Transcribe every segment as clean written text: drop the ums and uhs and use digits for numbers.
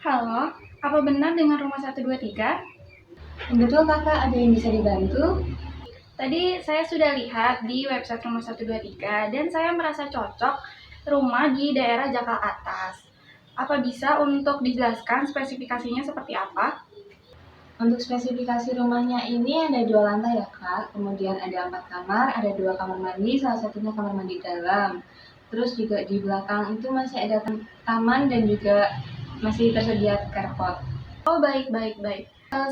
Halo, apa benar dengan rumah 123? Betul kakak, ada yang bisa dibantu? Tadi saya sudah lihat di website rumah 123 dan saya merasa cocok rumah di daerah Jakarta Atas. Apa bisa untuk dijelaskan spesifikasinya seperti apa? Untuk spesifikasi rumahnya ini ada 2 lantai ya kak, kemudian ada 4 kamar, ada 2 kamar mandi, salah satunya kamar mandi dalam. Terus juga di belakang itu masih ada taman dan juga masih tersedia carport. Oh, baik.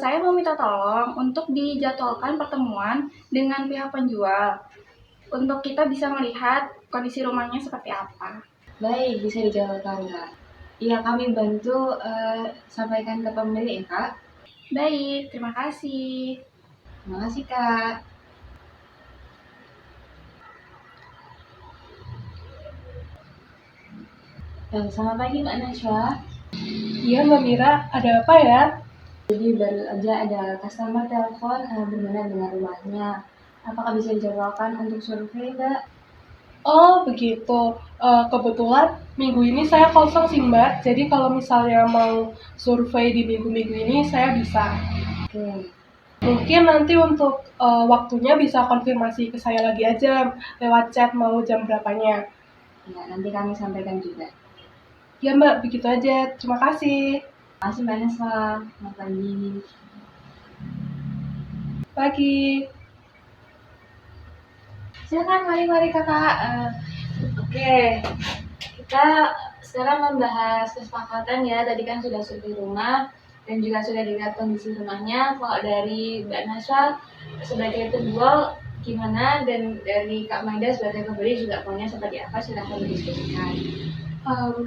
Saya mau minta tolong untuk dijadwalkan pertemuan dengan pihak penjual untuk kita bisa melihat kondisi rumahnya seperti apa. Baik, bisa dijawabkan kak. Iya, kami bantu sampaikan ke pemilik ya kak. Baik, terima kasih. Terima kasih kak. Selamat pagi Mbak Nasya. Iya Mbak Mira, ada apa ya? Jadi baru aja ada customer telepon berhubungan dengan rumahnya. Apakah bisa dijadwalkan untuk survei, Mbak? Oh begitu, kebetulan minggu ini saya kosong sih Mbak, jadi kalau misalnya mau survei di minggu-minggu ini saya bisa. Oke. Mungkin nanti untuk waktunya bisa konfirmasi ke saya lagi aja lewat chat mau jam berapanya. Ya, nanti kami sampaikan juga. Ya Mbak, begitu aja. Terima kasih. Terima kasih Mbak Nasya. Selamat pagi. Pagi. Silakan, mari kakak. Oke, kita sekarang membahas kesepakatan ya. Tadi kan sudah survei rumah dan juga sudah dilihat kondisi rumahnya. Kalau dari Mbak Nasya sebagai penjual gimana, dan dari Kak Maida sebagai pembeli juga maunya seperti apa, silahkan didiskusikan.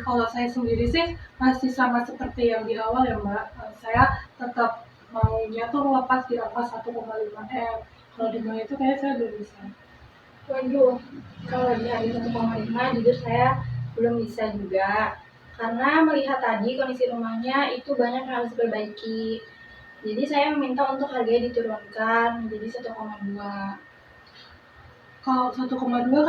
Kalau saya sendiri sih masih sama seperti yang di awal ya Mbak. Saya tetap maunya tuh lepas di angka 1,5 M. Kalau di bawah itu kayaknya saya belum bisa. Waduh, kalau di hari 1,5 jujur saya belum bisa juga. Karena melihat tadi kondisi rumahnya itu banyak yang harus diperbaiki. Jadi saya meminta untuk harganya diturunkan menjadi 1,2. Kalau 1,2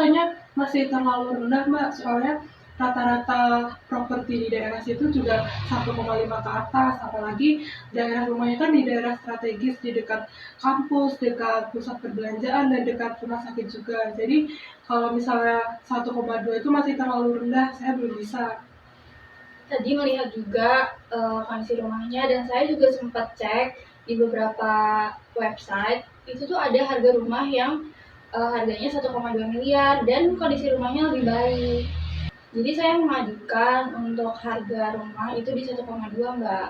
kayaknya masih terlalu rendah Mbak, soalnya rata-rata properti di daerah situ juga 1,5 ke atas, apalagi daerah rumahnya kan di daerah strategis, di dekat kampus, dekat pusat perbelanjaan, dan dekat rumah sakit juga. Jadi kalau misalnya 1,2 itu masih terlalu rendah, saya belum bisa. Tadi melihat juga kondisi rumahnya dan saya juga sempat cek di beberapa website, itu tuh ada harga rumah yang harganya 1,2 miliar dan kondisi rumahnya lebih baik. Jadi saya mengajukan untuk harga rumah itu di 1,2 Mbak.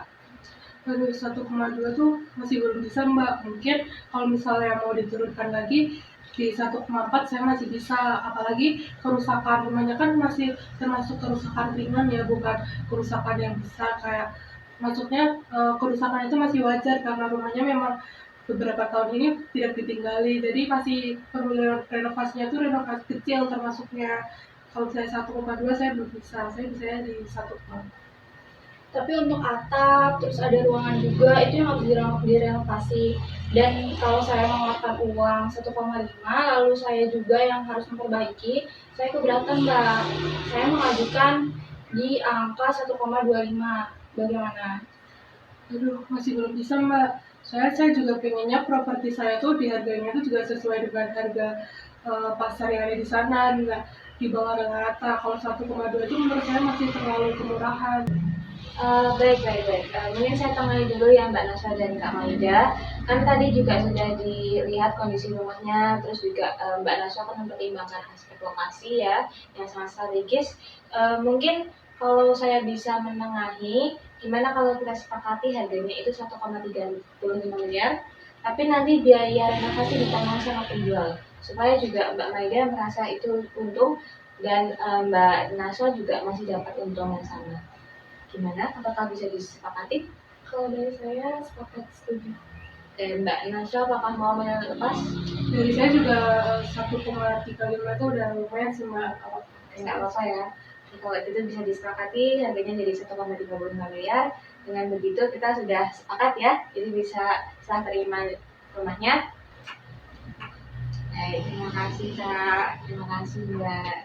Aduh, 1,2 tuh masih belum bisa Mbak. Mungkin kalau misalnya mau diturunkan lagi di 1,4 saya masih bisa. Apalagi kerusakan rumahnya kan masih termasuk kerusakan ringan ya, bukan kerusakan yang besar kayak, maksudnya kerusakan itu masih wajar karena rumahnya memang beberapa tahun ini tidak ditinggali. Jadi masih perlu renovasinya tuh renovasi kecil termasuknya. Kalau saya 1,2 saya belum bisa. Saya bisanya di 1,4. Tapi untuk atap, terus ada ruangan juga, itu yang harus direnovasi. Dan kalau saya mengeluarkan uang 1,5, lalu saya juga yang harus memperbaiki, saya keberatan Mbak. Saya mengajukan di angka 1,25. Bagaimana? Aduh, masih belum bisa Mbak. Saya juga pengennya properti saya tuh di harganya tuh juga sesuai dengan harga pasar yang ada di sana, nggak di bawah rata-rata. Kalau 1,2 itu menurut saya masih terlalu kemurahan. Baik. Mungkin saya temani dulu ya Mbak Nasya dan Kak Maida. Kan tadi juga sudah dilihat kondisi rumahnya, terus juga Mbak Nasya kan mempertimbangkan aspek lokasi ya, yang sangat strategis. Mungkin kalau saya bisa menengahi, gimana kalau kita sepakati harganya itu 1,35 miliar, tapi nanti biaya renovasi ditanggung sama penjual, supaya juga Mbak Maida merasa itu untung dan Mbak Nasya juga masih dapat untung yang sama. Gimana? Apakah bisa disepakati? Kalau dari saya sepakat setuju. Dan Mbak Nasya apakah mau melepas? Dari saya juga 1,35 itu udah lumayan sih Mbak. Nggak apa-apa ya. Kalau itu bisa disepakati, harganya jadi 1,35 miliar. Dengan begitu kita sudah sepakat ya, jadi bisa serah terima rumahnya. Baik, terima kasih Kak, terima kasih Mbak.